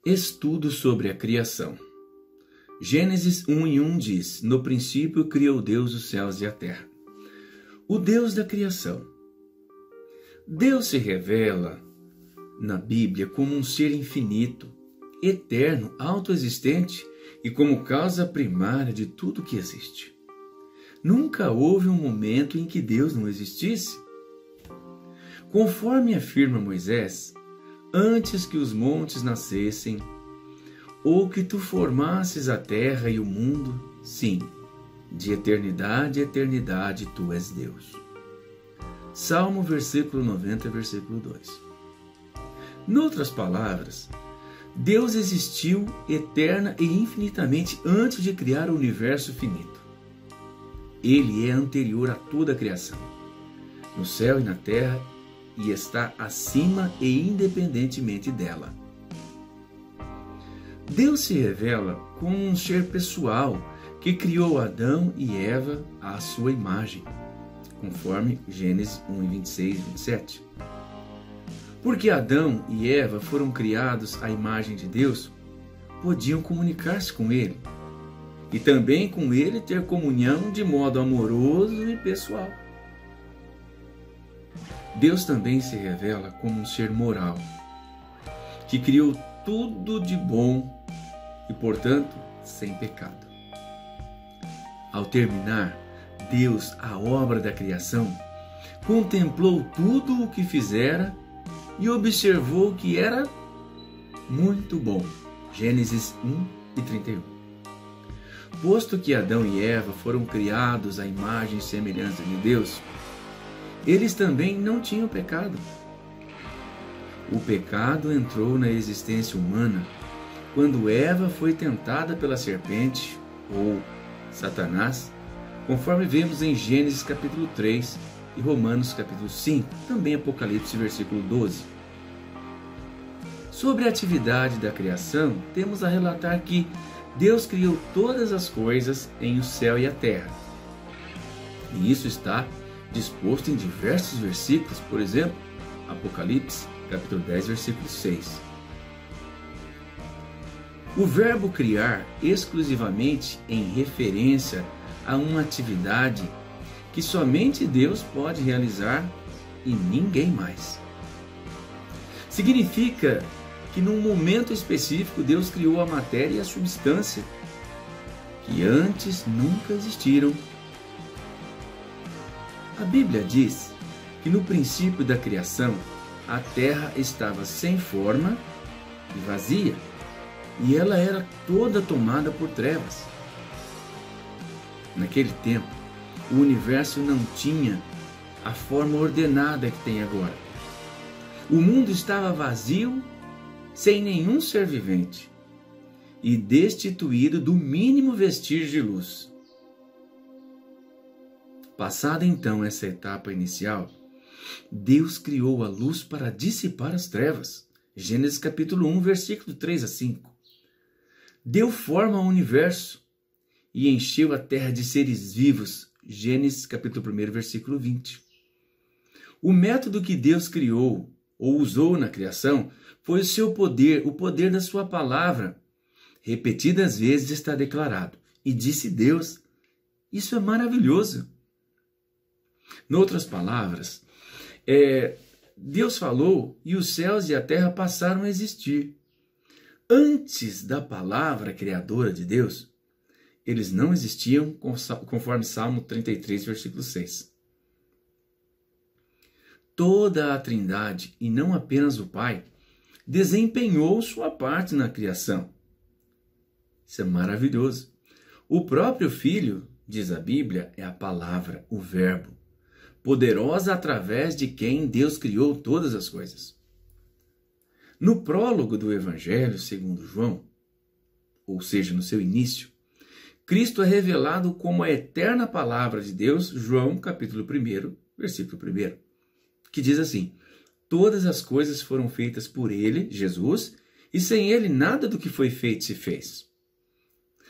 Estudo sobre a criação. Gênesis 1:1 diz: No princípio criou Deus os céus e a terra. O Deus da criação. Deus se revela na Bíblia como um ser infinito, eterno, autoexistente e como causa primária de tudo que existe. Nunca houve um momento em que Deus não existisse. Conforme afirma Moisés, antes que os montes nascessem, ou que tu formasses a terra e o mundo, sim, de eternidade a eternidade tu és Deus. Salmo, versículo 90, versículo 2. Noutras palavras, Deus existiu eterna e infinitamente antes de criar o universo finito. Ele é anterior a toda a criação, no céu e na terra, e está acima e independentemente dela. Deus se revela como um ser pessoal que criou Adão e Eva à sua imagem, conforme Gênesis 1:26 e 27. Porque Adão e Eva foram criados à imagem de Deus, podiam comunicar-se com Ele e também com Ele ter comunhão de modo amoroso e pessoal. Deus também se revela como um ser moral, que criou tudo de bom e, portanto, sem pecado. Ao terminar, Deus, a obra da criação, contemplou tudo o que fizera e observou que era muito bom. Gênesis 1:31. Posto que Adão e Eva foram criados à imagem e semelhança de Deus, eles também não tinham pecado. O pecado entrou na existência humana quando Eva foi tentada pela serpente, ou Satanás, conforme vemos em Gênesis capítulo 3 e Romanos capítulo 5, também Apocalipse versículo 12. Sobre a atividade da criação, temos a relatar que Deus criou todas as coisas em o céu e a terra. E isso está disposto em diversos versículos, por exemplo, Apocalipse, capítulo 10, versículo 6. O verbo criar exclusivamente em referência a uma atividade que somente Deus pode realizar e ninguém mais. Significa que num momento específico Deus criou a matéria e a substância que antes nunca existiram. A Bíblia diz que no princípio da criação a terra estava sem forma e vazia, e ela era toda tomada por trevas. Naquele tempo, o universo não tinha a forma ordenada que tem agora. O mundo estava vazio, sem nenhum ser vivente, e destituído do mínimo vestígio de luz. Passada então essa etapa inicial, Deus criou a luz para dissipar as trevas. Gênesis capítulo 1, versículo 3 a 5. Deu forma ao universo e encheu a terra de seres vivos. Gênesis capítulo 1, versículo 20. O método que Deus criou ou usou na criação foi o seu poder, o poder da sua palavra. Repetidas vezes está declarado: e disse Deus. Isso é maravilhoso. Noutras palavras, Deus falou e os céus e a terra passaram a existir. Antes da palavra criadora de Deus, eles não existiam, conforme Salmo 33, versículo 6. Toda a Trindade, e não apenas o Pai, desempenhou sua parte na criação. Isso é maravilhoso. O próprio Filho, diz a Bíblia, é a palavra, o Verbo, poderosa através de quem Deus criou todas as coisas. No prólogo do Evangelho segundo João, ou seja, no seu início, Cristo é revelado como a eterna palavra de Deus, João capítulo 1, versículo 1, que diz assim: todas as coisas foram feitas por Ele, Jesus, e sem Ele nada do que foi feito se fez.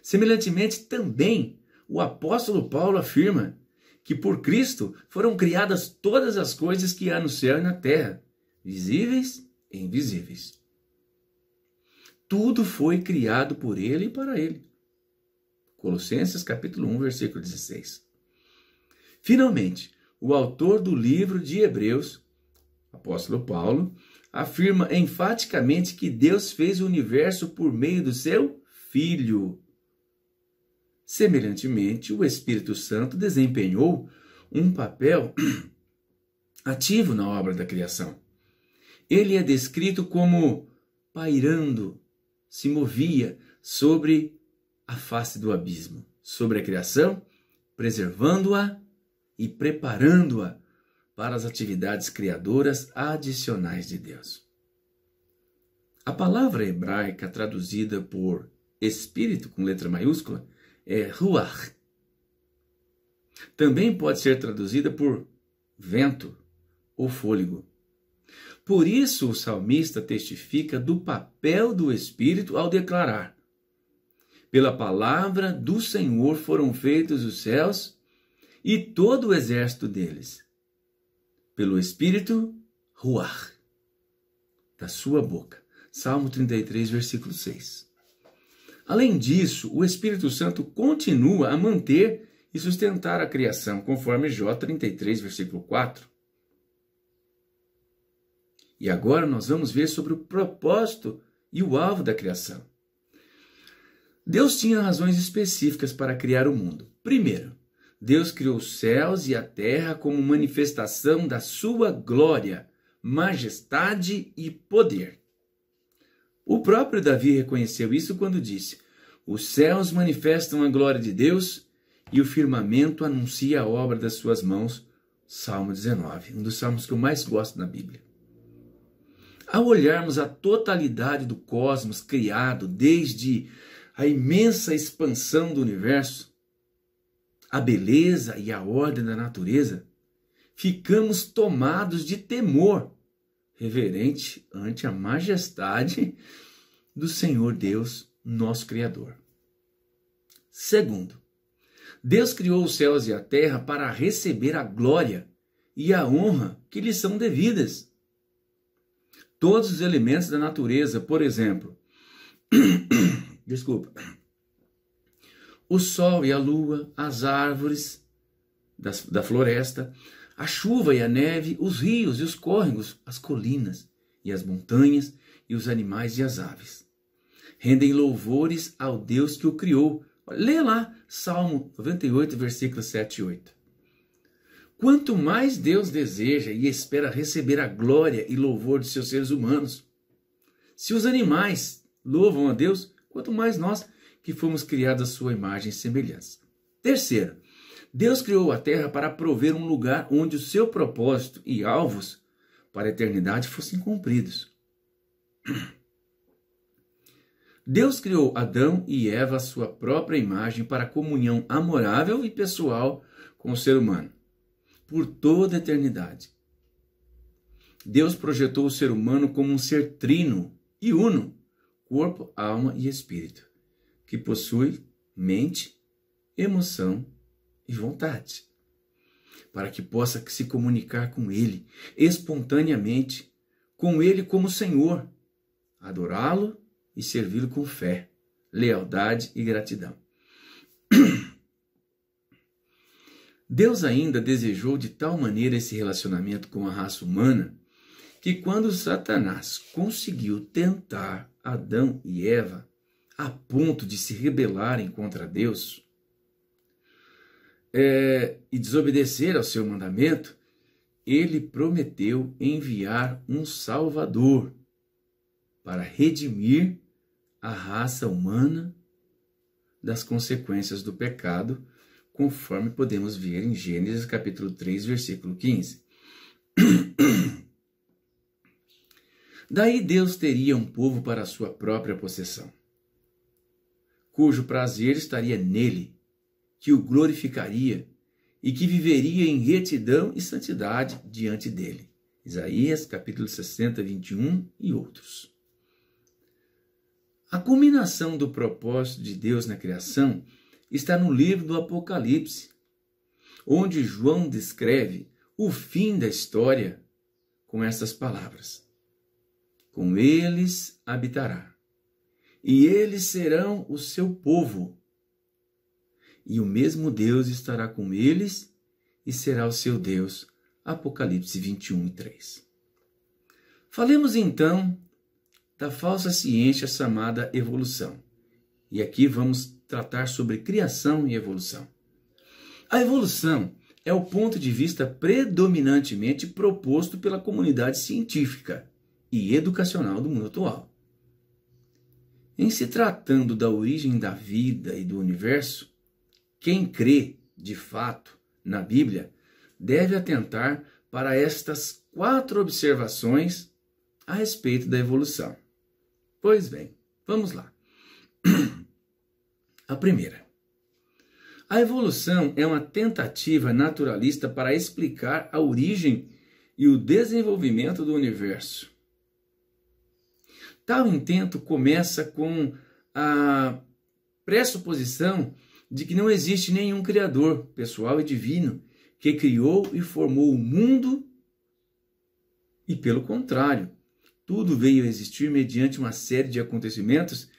Semelhantemente, também o apóstolo Paulo afirma que por Cristo foram criadas todas as coisas que há no céu e na terra, visíveis e invisíveis. tudo foi criado por ele e para ele. Colossenses capítulo 1, versículo 16. Finalmente, o autor do livro de Hebreus, apóstolo Paulo, afirma enfaticamente que Deus fez o universo por meio do seu Filho. Semelhantemente, o Espírito Santo desempenhou um papel ativo na obra da criação. Ele é descrito como pairando, se movia sobre a face do abismo, sobre a criação, preservando-a e preparando-a para as atividades criadoras adicionais de Deus. A palavra hebraica traduzida por Espírito com letra maiúscula é Ruach. Também pode ser traduzida por vento ou fôlego. Por isso o salmista testifica do papel do Espírito ao declarar: pela palavra do Senhor foram feitos os céus e todo o exército deles. Pelo Espírito, Ruach, da sua boca. Salmo 33, versículo 6. Além disso, o Espírito Santo continua a manter e sustentar a criação, conforme Jó 33, versículo 4. E agora nós vamos ver sobre o propósito e o alvo da criação. Deus tinha razões específicas para criar o mundo. Primeiro, Deus criou os céus e a terra como manifestação da sua glória, majestade e poder. O próprio Davi reconheceu isso quando disse: os céus manifestam a glória de Deus e o firmamento anuncia a obra das suas mãos. Salmo 19, um dos salmos que eu mais gosto na Bíblia. Ao olharmos a totalidade do cosmos criado, desde a imensa expansão do universo, a beleza e a ordem da natureza, ficamos tomados de temor reverente ante a majestade do Senhor Deus, nosso Criador. Segundo, Deus criou os céus e a terra para receber a glória e a honra que lhes são devidas. Todos os elementos da natureza, por exemplo, o sol e a lua, as árvores da floresta, a chuva e a neve, os rios e os córregos, as colinas e as montanhas e os animais e as aves. Rendem louvores ao Deus que o criou. Lê lá, Salmo 98, versículos 7 e 8. Quanto mais Deus deseja e espera receber a glória e louvor de seus seres humanos. Se os animais louvam a Deus, quanto mais nós que fomos criados à sua imagem e semelhança. Terceiro, Deus criou a terra para prover um lugar onde o seu propósito e alvos para a eternidade fossem cumpridos. Deus criou Adão e Eva à sua própria imagem para a comunhão amorável e pessoal com o ser humano, por toda a eternidade. Deus projetou o ser humano como um ser trino e uno, corpo, alma e espírito, que possui mente, emoção e vontade, para que possa se comunicar com Ele espontaneamente, com Ele como Senhor, adorá-lo e servi-lo com fé, lealdade e gratidão. Deus ainda desejou de tal maneira esse relacionamento com a raça humana que quando Satanás conseguiu tentar Adão e Eva a ponto de se rebelarem contra Deus e desobedecer ao seu mandamento, ele prometeu enviar um Salvador para redimir a raça humana das consequências do pecado, conforme podemos ver em Gênesis capítulo 3, versículo 15. Daí Deus teria um povo para a sua própria possessão, cujo prazer estaria nele, que o glorificaria e que viveria em retidão e santidade diante dele. Isaías capítulo 60, 21 e outros. A culminação do propósito de Deus na criação está no livro do Apocalipse, onde João descreve o fim da história com essas palavras: com eles habitará, e eles serão o seu povo. E o mesmo Deus estará com eles e será o seu Deus. Apocalipse 21:3. Falemos então da falsa ciência chamada evolução. E aqui vamos tratar sobre criação e evolução. A evolução é o ponto de vista predominantemente proposto pela comunidade científica e educacional do mundo atual. Em se tratando da origem da vida e do universo, quem crê, de fato, na Bíblia, deve atentar para estas 4 observações a respeito da evolução. Pois bem, vamos lá. A primeira. A evolução é uma tentativa naturalista para explicar a origem e o desenvolvimento do universo. Tal intento começa com a pressuposição de que não existe nenhum Criador pessoal e divino que criou e formou o mundo e, pelo contrário, tudo veio a existir mediante uma série de acontecimentos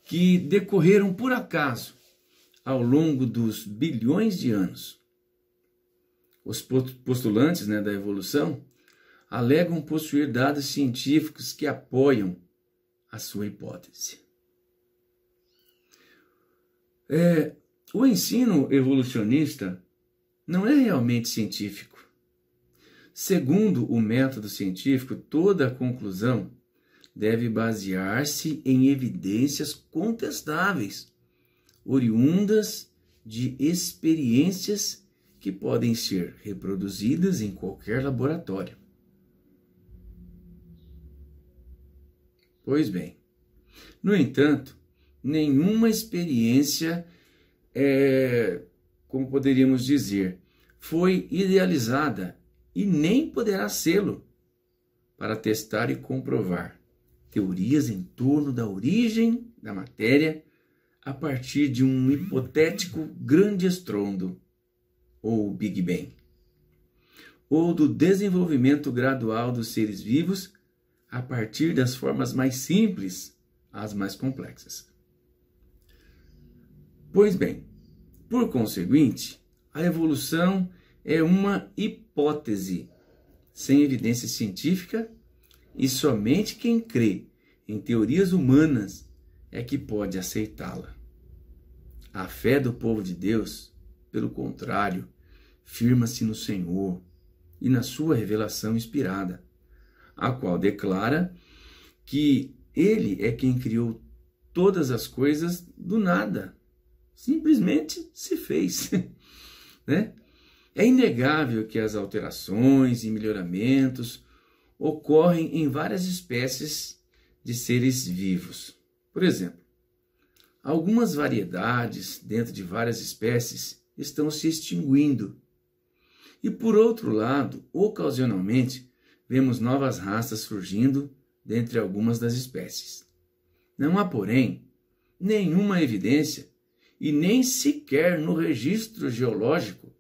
que decorreram por acaso ao longo dos bilhões de anos. Os postulantes da evolução alegam possuir dados científicos que apoiam a sua hipótese. O ensino evolucionista não é realmente científico. Segundo o método científico, toda a conclusão deve basear-se em evidências contestáveis, oriundas de experiências que podem ser reproduzidas em qualquer laboratório. Pois bem, no entanto, nenhuma experiência, como poderíamos dizer, foi idealizada e nem poderá sê-lo para testar e comprovar teorias em torno da origem da matéria a partir de um hipotético grande estrondo, ou Big Bang, ou do desenvolvimento gradual dos seres vivos a partir das formas mais simples às mais complexas. Pois bem, por conseguinte, a evolução é uma hipótese sem evidência científica e somente quem crê em teorias humanas é que pode aceitá-la. A fé do povo de Deus, pelo contrário, firma-se no Senhor e na sua revelação inspirada, a qual declara que Ele é quem criou todas as coisas do nada. Simplesmente se fez. Né? É inegável que as alterações e melhoramentos ocorrem em várias espécies de seres vivos. Por exemplo, algumas variedades dentro de várias espécies estão se extinguindo. E por outro lado, ocasionalmente, vemos novas raças surgindo dentre algumas das espécies. Não há, porém, nenhuma evidência e nem sequer no registro geológico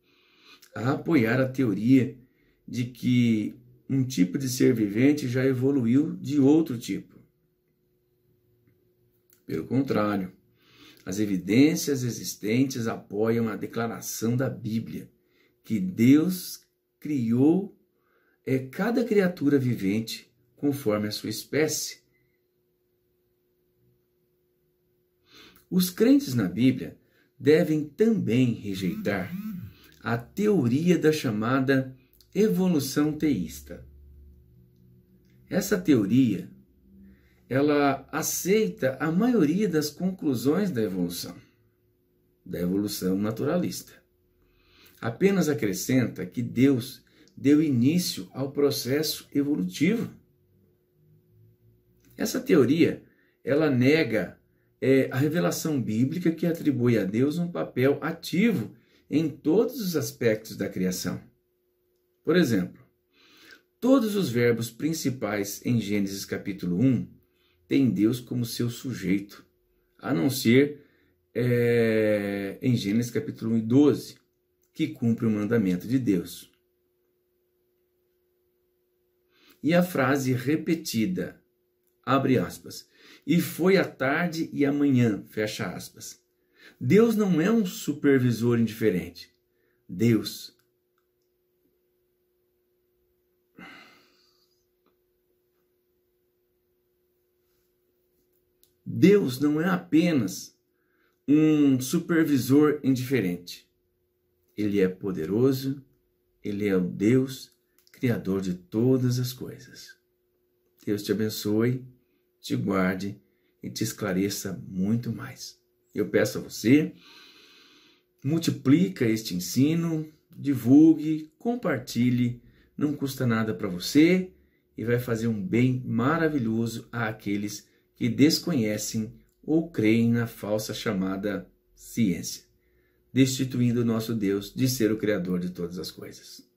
a apoiar a teoria de que um tipo de ser vivente já evoluiu de outro tipo. Pelo contrário, as evidências existentes apoiam a declaração da Bíblia que Deus criou cada criatura vivente conforme a sua espécie. Os crentes na Bíblia devem também rejeitar a teoria da chamada evolução teísta. Essa teoria, ela aceita a maioria das conclusões da evolução naturalista. Apenas acrescenta que Deus deu início ao processo evolutivo. Essa teoria, ela nega a revelação bíblica que atribui a Deus um papel ativo em todos os aspectos da criação. Por exemplo, todos os verbos principais em Gênesis capítulo 1 têm Deus como seu sujeito, a não ser em Gênesis capítulo 1 e 12, que cumpre o mandamento de Deus. E a frase repetida, abre aspas, e foi a tarde e a manhã, fecha aspas. Deus não é um supervisor indiferente. Deus não é apenas um supervisor indiferente. Ele é poderoso, Ele é o Deus, Criador de todas as coisas. Deus te abençoe, te guarde e te esclareça muito mais. Eu peço a você, multiplica este ensino, divulgue, compartilhe, não custa nada para você e vai fazer um bem maravilhoso àqueles que desconhecem ou creem na falsa chamada ciência, destituindo o nosso Deus de ser o Criador de todas as coisas.